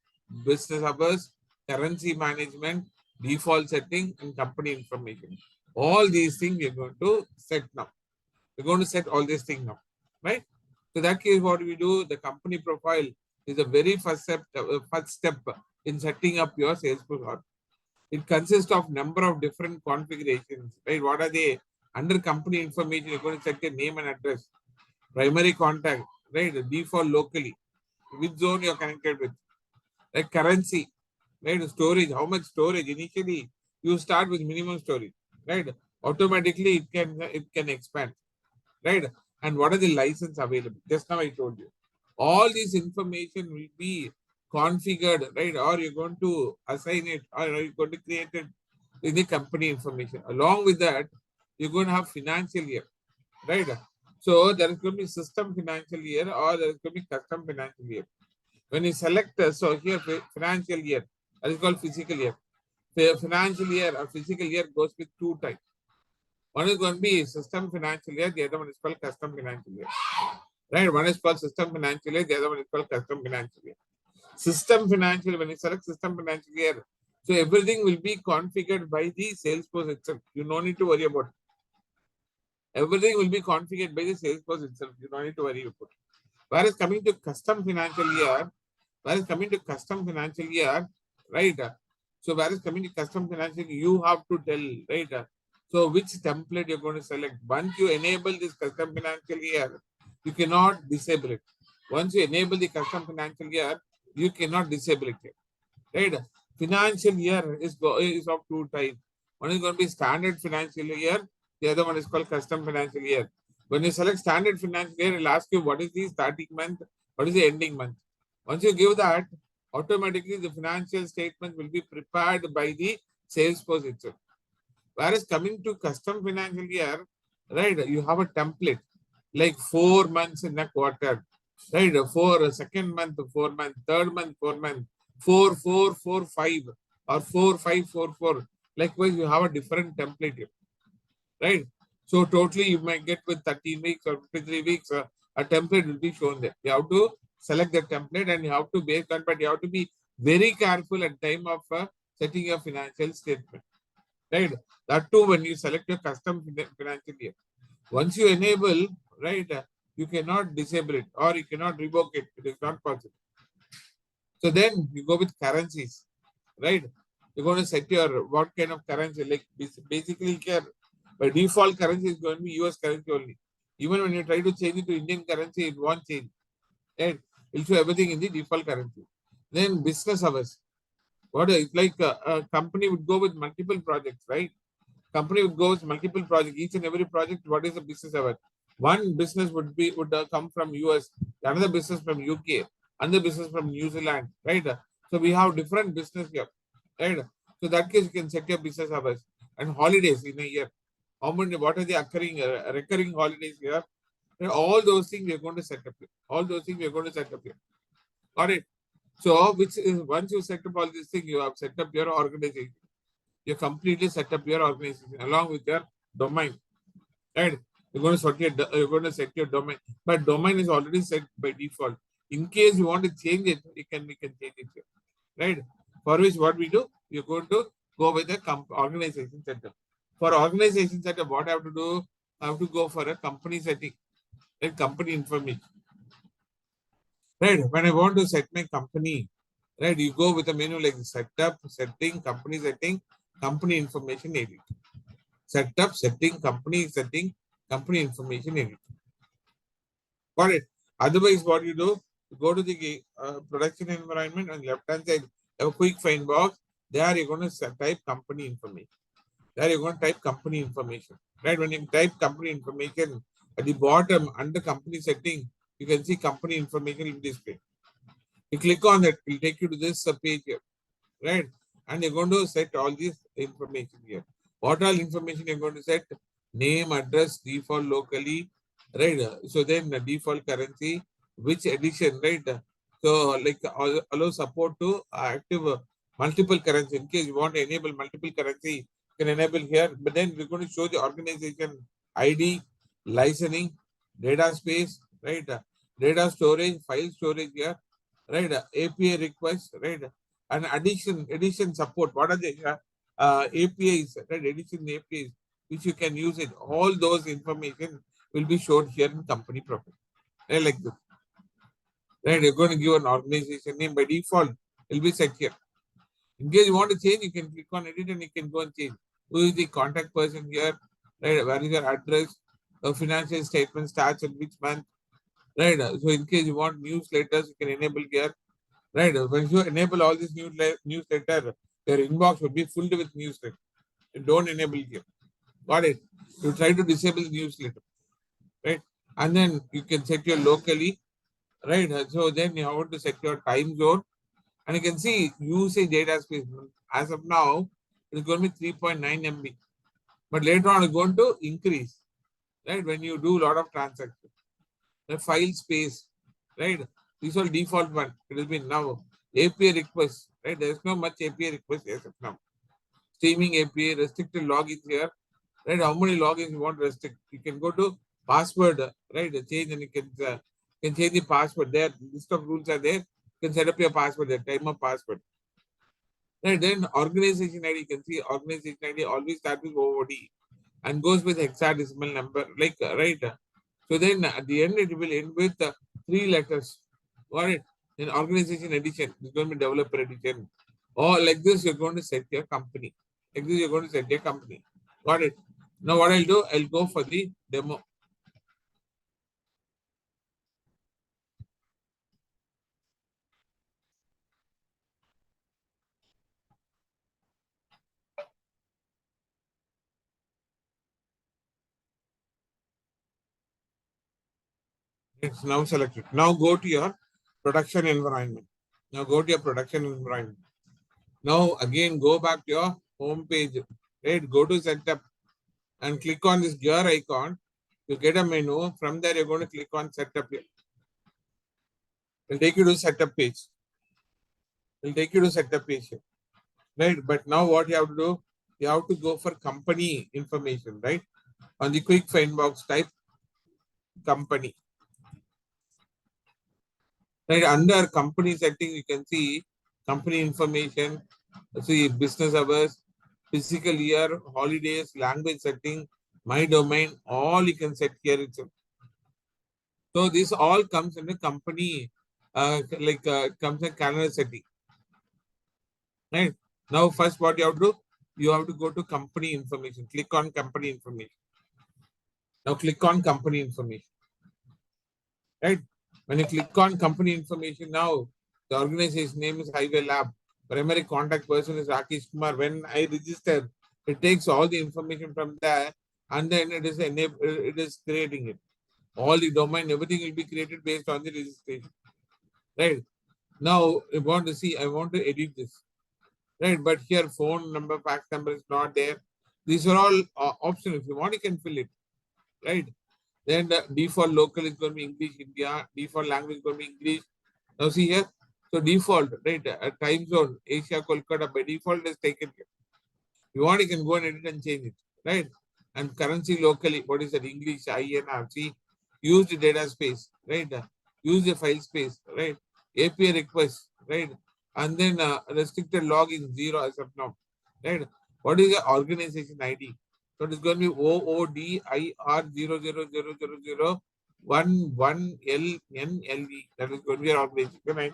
business hours, currency management, default setting, and company information. All these things we are going to set now. We're going to set all these things now, right? So that case, what we do, the company profile is the very first step in setting up your Salesforce. It consists of number of different configurations, right? What are they? Under company information, you're going to set your name and address, primary contact, right? Default locally, which zone you're connected with, like currency, right? Storage, how much storage? Initially, you start with minimum storage, right? Automatically, it can expand, right? And what are the license available? Just now I told you. All this information will be configured, right? Or you're going to assign it, or you're going to create it in the company information. Along with that, you're going to have financial year, right? So there is going to be system financial year, or there is going to be custom financial year. When you select, so here financial year, that is called physical year. The financial year or physical year goes with two types. One is going to be system financial year, the other one is called custom financial year. Right? One is called system financial year, the other one is called custom financial year. System financial, when you select system financial year, so everything will be configured by the Salesforce itself. You don't need to worry about it. Everything will be configured by the Salesforce itself. You don't need to worry about it. Whereas coming to custom financial year, right? So whereas coming to custom financial, you have to tell, right? So which template you're going to select. Once you enable this custom financial year, you cannot disable it. Once you enable the custom financial year, you cannot disable it, right? Financial year is of two types. One is going to be standard financial year. The other one is called custom financial year. When you select standard financial year, it'll ask you what is the starting month, what is the ending month. Once you give that, automatically the financial statement will be prepared by the Salesforce itself. Whereas coming to custom financial year, right, you have a template like 4 months in a quarter, right? For second month, 4 month, third month, 4 month, 4, 4, 4, 5, or 4, 5, 4, 4. Likewise, you have a different template here, right? So totally you might get with 13 weeks or 53 weeks, a template will be shown there. You have to select the template and you have to base on, but you have to be very careful at time of setting your financial statement, right? That too, when you select your custom financial year, once you enable, right, you cannot disable it or you cannot revoke it. It is not possible. So then you go with currencies, right? You're going to set your what kind of currency, like basically here by default currency is going to be US currency only. Even when you try to change it to Indian currency, it won't change, right? It'll show everything in the default currency. Then business hours. What is like a company would go with multiple projects, right? Company would go with multiple projects. Each and every project, what is the business hour? One business would come from US, another business from UK, another business from New Zealand, right? So we have different business here, right? So that case you can set your business hours and holidays in a year. How many? What are the occurring recurring holidays here? And all those things we are going to set up here. All those things we are going to set up here. Got it? So which is once you set up all these things, you have set up your organization. You completely set up your organization along with your domain, right? You're going to set your domain, but domain is already set by default. In case you want to change it, we can change it here, right? For which what we do, you're going to go with the organization setup. For organization setup, what I have to do, I have to go for a company setting and company information, right? When I want to set my company, right, you go with a menu like setup, setting, company information, edit. setup, setting, company information editing. Got it? Otherwise, what you do, you go to the production environment on the left-hand side, have a quick find box. There you're going to type company information. There you're going to type company information. Right? When you type company information, at the bottom under company setting, you can see company information in display. You click on that, it will take you to this page here, right? And you're going to set all this information here. What all information you're going to set? Name, address, default locally, right? So then the default currency, which edition, right? So like allow support to active multiple currency. In case you want to enable multiple currency, you can enable here. But then we're going to show the organization ID, licensing, data space, right? Data storage, file storage here, right? API request, right? And addition support. What are the APIs, right? Addition APIs, which you can use it. All those information will be shown here in company profile. Right, like this. Right, you're going to give an organization name by default. It will be set here. In case you want to change, you can click on edit and you can go and change. Who is the contact person here? Right, where is your address? The financial statement starts at which month? Right. So in case you want newsletters, you can enable here. Right. When you enable all this newsletter, your inbox will be filled with newsletter. You don't enable here. Got it? You try to disable the newsletter. Right. And then you can set your locally. Right. So then you have to set your time zone. And you can see usage data space. As of now, it's going to be 3.9 MB. But later on, it's going to increase. Right. When you do a lot of transactions. The file space. Right. These are default one. It will be now. API request. Right. There's no much API request as of now. Streaming API, restricted logins here. Right. How many logins you want to restrict? You can go to password. Right. Change and you can change the password there. List of rules are there. You can set up your password there. Time of password. Right. Then organization ID. You can see organization ID always starts with OOD and goes with hexadecimal number. Like right. So then at the end it will end with 3 letters. Got it? Then organization edition. It's going to be developer edition. Or like this, you're going to set your company. Like this, you're going to set your company. Got it? Now what I'll do, I'll go for the demo. It's now selected. Now go to your production environment. Now go to your production environment. Now again go back to your home page. Right? Go to setup and click on this gear icon. You get a menu. From there, you're going to click on setup here. It'll take you to setup page. It'll take you to setup page here. Right? But now what you have to do, you have to go for company information, right? On the quick find box, type company. Right, under company setting, you can see company information, see business hours, physical year, holidays, language setting, my domain, all you can set here itself. So this all comes in the company, comes in calendar setting. Right. Now, first what you have to do, you have to go to company information. Click on company information. Now click on company information. Right. When you click on company information now, the organization name is Highway Lab. Primary contact person is Rakesh Kumar. When I register, it takes all the information from there and then it is creating it. All the domain, everything will be created based on the registration. Right. Now I want to edit this. Right. But here phone number, fax number is not there. These are all options. If you want, you can fill it. Right. Then the default local is going to be English India. Default language is going to be English. Now see here. So default, right? Time zone, Asia, Kolkata by default is taken here. You want, you can go and edit and change it, right? And currency locally, what is that? English, INR. See, use the data space, right? Use the file space, right? API request, right? And then restricted login 0 as of now, right? What is the organization ID? So it is going to be OODIR 0000011LNLE. That is going to be your organization ID.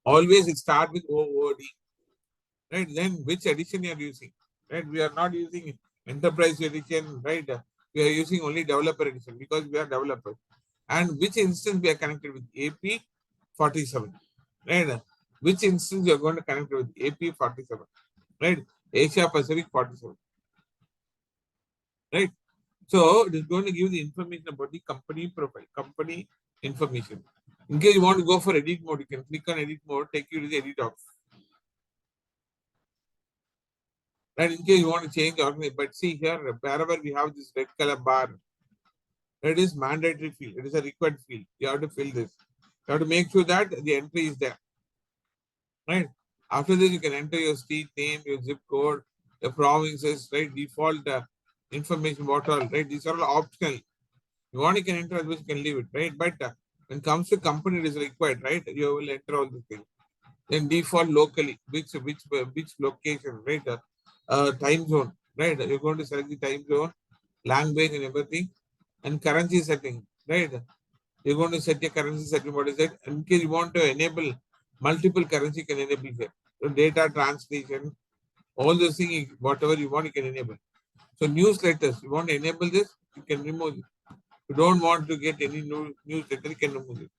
Always it start with OOD. Right? Then which edition you are using? right? We are not using enterprise edition, right? We are using only developer edition because we are developers. And which instance we are connected with AP 47, right? Which instance you are going to connect with AP 47, right? Asia Pacific 47, right? So it is going to give the information about the company profile, company information. In case you want to go for edit mode, you can click on edit mode, take you to the edit option. And in case you want to change the organization, but see here, wherever we have this red color bar, it is mandatory field. It is a required field. You have to fill this. You have to make sure that the entry is there, right? After this, you can enter your street name, your zip code, the provinces, right? Default information, what all, right? These are all optional. You want, you can enter, otherwise you can leave it, right? But when it comes to company, it is required, right? You will enter all these things. Then default locally, which location, right? Time zone, right? You're going to select the time zone, language and everything, and currency setting, right? You're going to set your currency setting. What is it? In case you want to enable multiple currency, you can enable here. So data translation, all those things, whatever you want, you can enable. So newsletters, you want to enable this, you can remove it. You don't want to get any newsletter, you can remove it.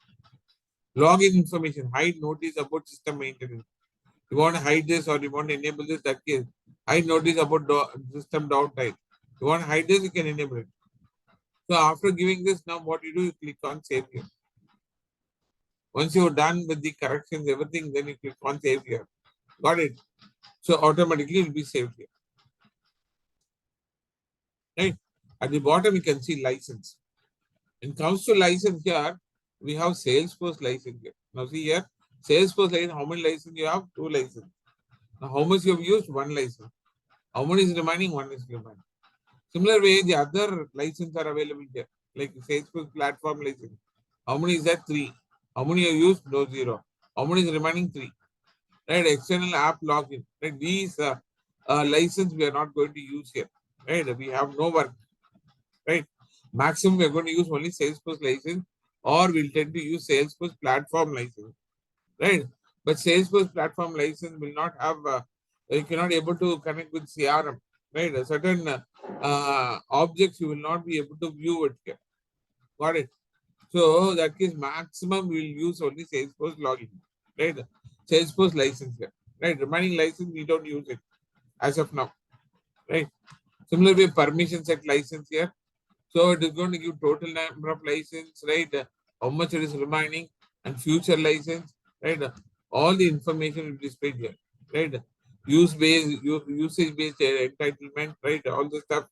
Login information, hide notice about system maintenance. You want to hide this or you want to enable this, that case. Hide notice about system downtime. You want to hide this, you can enable it. So after giving this, now what you do, you click on save here. Once you're done with the corrections, everything, then you click on save here. Got it? So automatically it will be saved here. Right? At the bottom, you can see license. When it comes to license here, we have Salesforce license here. Now see here, Salesforce license, how many license you have? 2 license. Now how much you have used? 1 license. How many is remaining? 1 is remaining. Similar way, the other license are available here, like Salesforce platform license. How many is that? 3. How many you used? No, 0. How many is remaining? 3. Right? External app login. Right? These license we are not going to use here. Right? We have no work. Right? Maximum we are going to use only Salesforce license, or we'll tend to use Salesforce platform license. Right? But Salesforce platform license will not have, you cannot able to connect with CRM. Right? A certain objects you will not be able to view it here. Got it? So that is maximum we'll use only Salesforce login. Right? Salesforce license here. Right? Remaining license we don't use it as of now. Right? Similarly, permission set license here. So it is going to give total number of license, right? How much it is remaining and future license, right? All the information will be displayed here, right? Usage based entitlement, right? All the stuff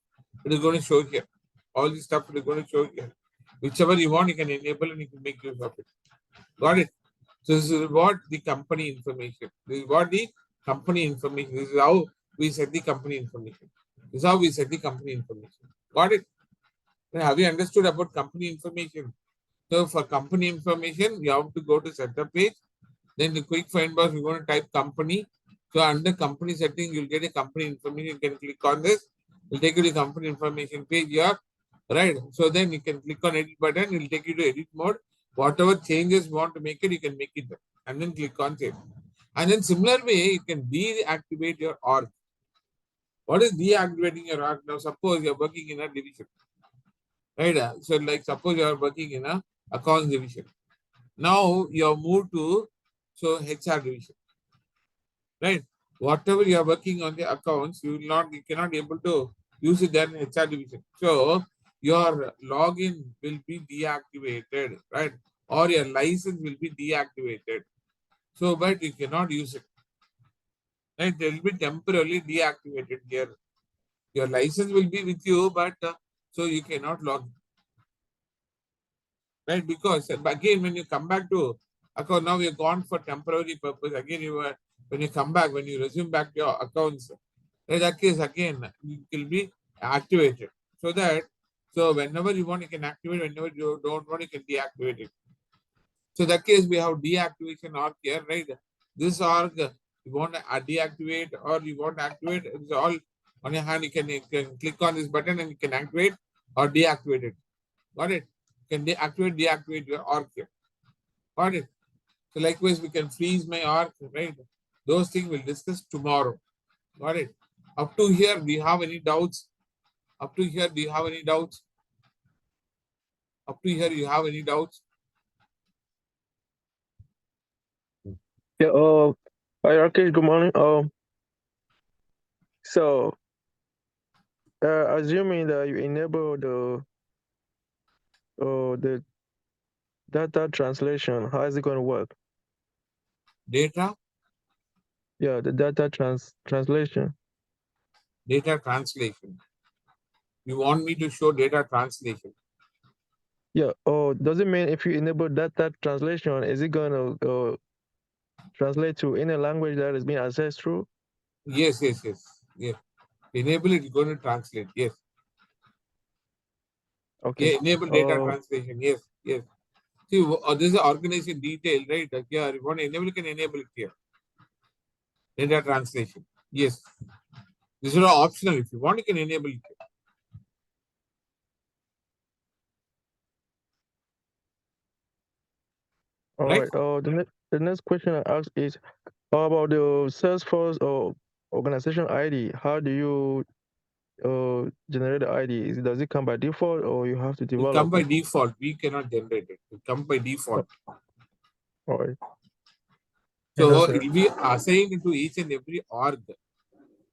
it is going to show here. All the stuff it is going to show here. Whichever you want, you can enable and you can make use of it. Got it? So this is what the company information. This is what the company information. This is how we set the company information. This is how we set the company information. Got it? Have you understood about company information? So for company information, you have to go to setup page. Then the quick find box, you're going to type company. So under company setting, you'll get a company information. You can click on this. It'll take you to the company information page here. Right. So then you can click on edit button. It'll take you to edit mode. Whatever changes you want to make it, you can make it there. And then click on save. And then similar way, you can deactivate your org. What is deactivating your org? Now suppose you're working in a division. Right? So like suppose you are working in a accounts division. Now you have moved to HR division. Right? Whatever you are working on the accounts, you cannot able to use it there in HR division. So your login will be deactivated, right? Or your license will be deactivated. So but you cannot use it. Right? It will be temporarily deactivated here. Your license will be with you, but so you cannot log in. Right? Because again, when you come back to account, now you're gone for temporary purpose. Again, when you come back, when you resume back your accounts, in that case, again, it will be activated. So whenever you want, you can activate. Whenever you don't want, you can deactivate it. So that case, we have deactivation org here, right? This org, you want to deactivate or you want to activate, it's all on your hand. You can click on this button and you can activate or deactivate it. Got it? You can deactivate your org here. Got it? So likewise, we can freeze my org, right? Those things we'll discuss tomorrow. Got it? Up to here, do you have any doubts? Up to here, do you have any doubts? Up to here, you have any doubts? Yeah. Hi, Rakesh. Good morning. So, assuming that you enable the data translation, how is it going to work? Data, Yeah, the data translation. data translation. You want me to show data translation? Yeah. Oh, does it mean if you enable data translation, is it going to translate to any language that is being accessed through? Yes, yes, yes, yes. Enable it is going to translate. Yes. Okay. Yeah, enable data translation. Yes, yes. See, this is organization detail, right? Here, you want to enable, you can enable it here. Data translation. Yes. This is optional. If you want, you can enable it. All Right? right. The next question I ask is how about the Salesforce or organization ID? How do you generate the ID? Does it come by default or you have to It come develop by it? default. We cannot generate it. It come by Oh, default. all right. Hello, So sir. it will be assigned to each and every org.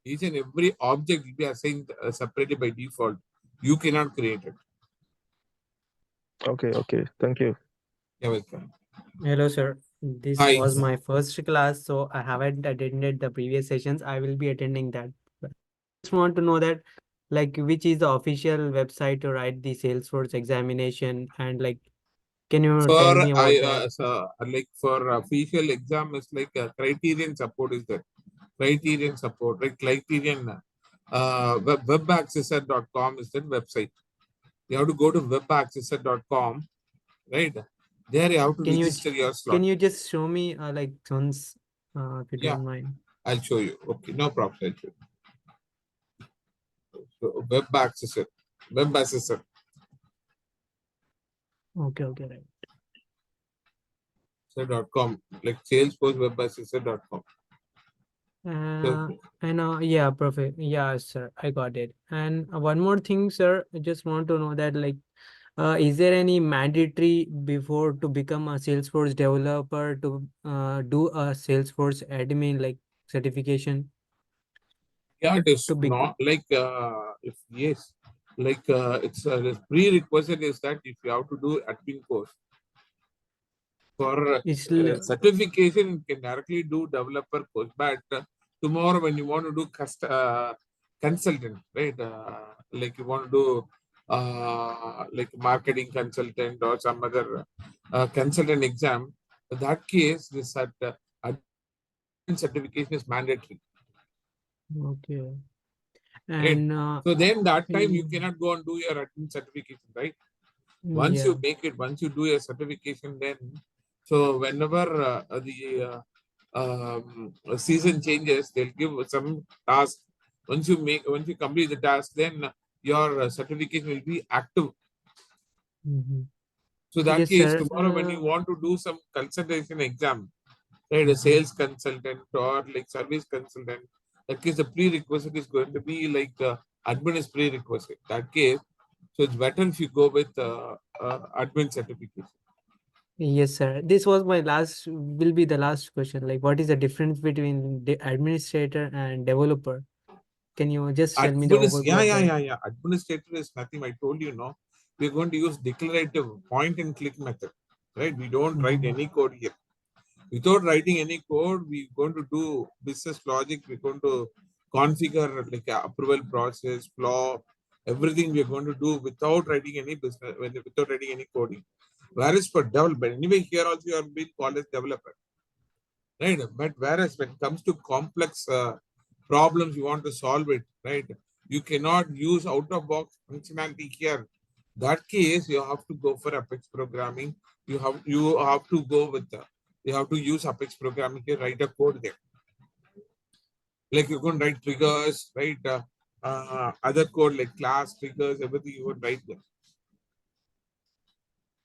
Each and every object will be assigned separately by default. You cannot create it. Okay. Okay. Thank you. You're welcome. Hello, sir. This Hi. was my first class, so I haven't attended the previous sessions. I will be attending that. So I just want to know that, like, which is the official website to write the Salesforce examination, and like, can you For tell me about that? like for official exam is like criterion support is there. Criterion support, right? Criterion webaccessor.com is that website. You have to go to webaccessor.com, right? There you have to Can you register your can slot. you just show me like once, if you Yeah, don't mind? I'll show you. Okay, no problem. I'll show you. So, web accessor. Okay, right. So.com, like Salesforce webaccessor.com. So, Yeah, perfect. Yeah, sir, I got it. And one more thing, sir, I just want to know that, like, is there any mandatory before to become a Salesforce developer to do a Salesforce admin like certification yeah, it is to become? not like if yes, like it's the prerequisite is that if you have to do admin course for It's certification, you can directly do developer course. But tomorrow, when you want to do consultant, right? Like you want to do like marketing consultant or some other consultant exam. In that case, this admin certification is mandatory, okay. right? And So then that time you y- cannot go and do your admin certification, right? Once you yeah. make it, once you do your certification, then so whenever season changes, they'll give some task. Once you complete the task, then your certification will be active. Mhm. So that Yes, case, sir. tomorrow when you want to do some consultation exam, right, a Mhm. sales consultant or like service consultant, that case the prerequisite is going to be like admin is prerequisite. That case, so it's better if you go with admin certification. Yes, sir. This was my last, will be the last question. Like, what is the difference between the administrator and developer? Can you just tell me the overview Yeah, of yeah, that? yeah, yeah. Administrator is nothing. I told you, no. We're going to use declarative point and click method, right? We don't write Mhm. any code here. Without writing any code, we're going to do business logic. We're going to configure like a approval process, flow, everything we're going to do without writing any business, without writing any coding. Whereas for development, anyway, here also you are being called as developer, right? But whereas when it comes to complex problems, you want to solve it, right? You cannot use out of box functionality here. That case, you have to go for Apex programming. You have to go with you have to use Apex programming here, write a code there. Like you can write triggers, right? Other code like class triggers, everything you would write there.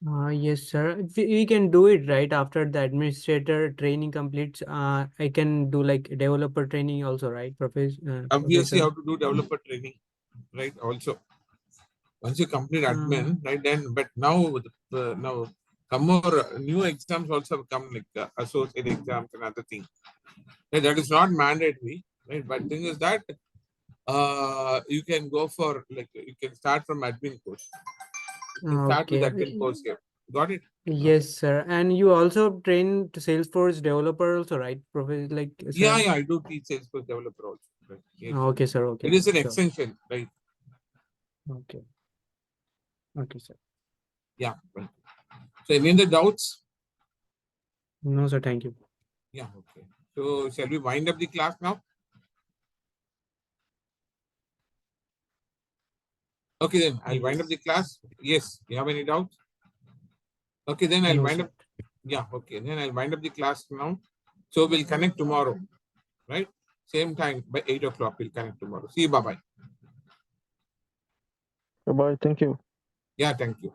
Yes, sir. We can do it right after the administrator training completes. I can do like developer training also, right, Obviously, Professor? how to do developer training, right? Also, once you complete admin, Uh, right? Then, but now now some more new exams also have come, like associate exams and other things. Right? That is not mandatory, right? But thing is that you can go for, like, you can start from admin course. You can start with okay. admin course here. Got it? Yes, sir. And you also train to Salesforce developer also, right, Professor? Like, Yeah, sir. yeah, I do teach Salesforce developer also. Right? Yes. Okay, sir. It Okay, is an sure. extension, right? Okay. Okay, sir. Yeah. Right. So any other doubts? No, sir. Thank you. Yeah, okay. So shall we wind up the class now? Okay, then I'll wind up the Yes. class. Yes. You have any doubts? Okay, then I'll No, wind sir. up. Yeah, okay. Then I'll wind up the class now. So we'll connect tomorrow, right? Same time by 8 o'clock. We'll connect tomorrow. See you. Bye bye. Bye bye. Thank you. Yeah, thank you.